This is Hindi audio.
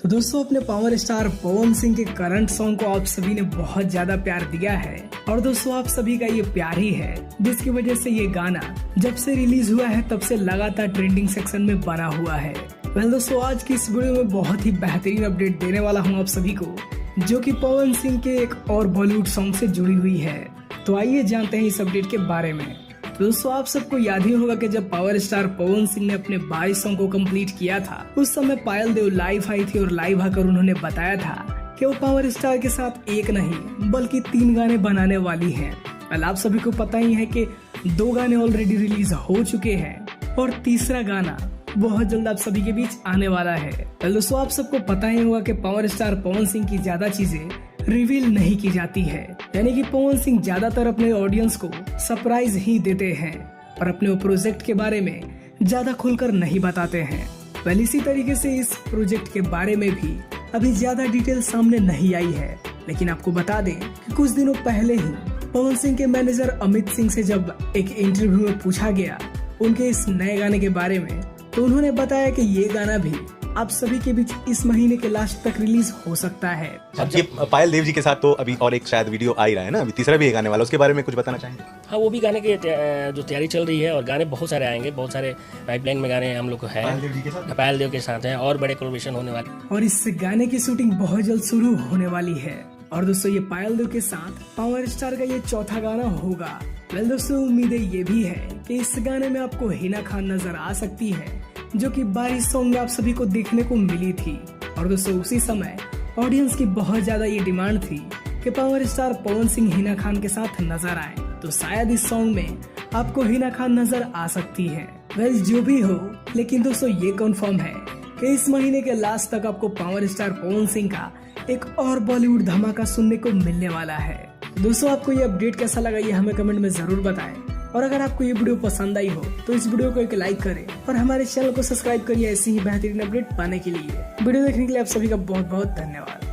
तो दोस्तों अपने पावर स्टार पवन सिंह के करंट सॉन्ग को आप सभी ने बहुत ज्यादा प्यार दिया है और दोस्तों आप सभी का ये प्यार ही है जिसकी वजह से ये गाना जब से रिलीज हुआ है तब से लगातार ट्रेंडिंग सेक्शन में बना हुआ है। दोस्तों आज की इस वीडियो में बहुत ही बेहतरीन अपडेट देने वाला हूँ आप सभी को, जो कि पवन सिंह के एक और बॉलीवुड सॉन्ग से जुड़ी हुई है। तो आइए जानते हैं इस अपडेट के बारे में। दोस्तों आप सबको याद ही होगा कि जब पावर स्टार पवन सिंह ने अपने 22 सॉन्ग को कंप्लीट किया था, उस समय पायल देव लाइव आई थी और लाइव आकर उन्होंने बताया था कि वो पावर स्टार के साथ एक नहीं बल्कि 3 गाने बनाने वाली हैं। well, आप सभी को पता ही है कि 2 गाने ऑलरेडी रिलीज हो चुके हैं और तीसरा गाना बहुत जल्द आप सभी के बीच आने वाला है। दोस्तों आप सबको पता ही होगा कि पावर स्टार पवन सिंह की ज्यादा चीजें रिवील नहीं की जाती है, यानी कि पवन सिंह ज्यादातर अपने ऑडियंस को सरप्राइज ही देते हैं और अपने प्रोजेक्ट के बारे में ज्यादा खुलकर नहीं बताते हैं। इसी तरीके से इस प्रोजेक्ट के बारे में भी अभी ज्यादा डिटेल सामने नहीं आई है, लेकिन आपको बता दें कि कुछ दिनों पहले ही पवन सिंह के मैनेजर अमित सिंह से जब एक इंटरव्यू में पूछा गया उनके इस नए गाने के बारे में, तो उन्होंने बताया कि ये गाना भी आप सभी के बीच इस महीने के लास्ट तक रिलीज हो सकता है। अब ये पायल देव जी के साथ तो अभी और एक शायद वीडियो आ ही रहा है ना, अभी तीसरा भी एक आने वाला, उसके बारे में कुछ बताना चाहेंगे? हाँ, वो भी गाने की जो तैयारी चल रही है और गाने बहुत सारे आएंगे, बहुत सारे पाइपलाइन में गाने हम लोग को है पायल देव के साथ हैं और बड़े कोलैबोरेशन होने वाले और इस गाने की शूटिंग बहुत जल्द शुरू होने वाली है। और दोस्तों ये पायल देव के साथ पावर स्टार का ये चौथा गाना होगा। दोस्तों उम्मीद ये भी है कि इस गाने में आपको हिना खान नजर आ सकती है, जो कि 22 सॉन्ग में आप सभी को देखने को मिली थी। और दोस्तों उसी समय ऑडियंस की बहुत ज्यादा ये डिमांड थी कि पावर स्टार पवन सिंह हिना खान के साथ नजर आए, तो शायद इस सॉन्ग में आपको हिना खान नजर आ सकती है। जो भी हो, लेकिन दोस्तों ये कंफर्म है कि इस महीने के लास्ट तक आपको पावर स्टार पवन सिंह का एक और बॉलीवुड धमाका सुनने को मिलने वाला है। दोस्तों आपको ये अपडेट कैसा लगा ये हमें कमेंट में जरूर बताएं, और अगर आपको ये वीडियो पसंद आई हो तो इस वीडियो को एक लाइक करें और हमारे चैनल को सब्सक्राइब करिए ऐसी ही बेहतरीन अपडेट पाने के लिए। वीडियो देखने के लिए आप सभी का बहुत बहुत धन्यवाद।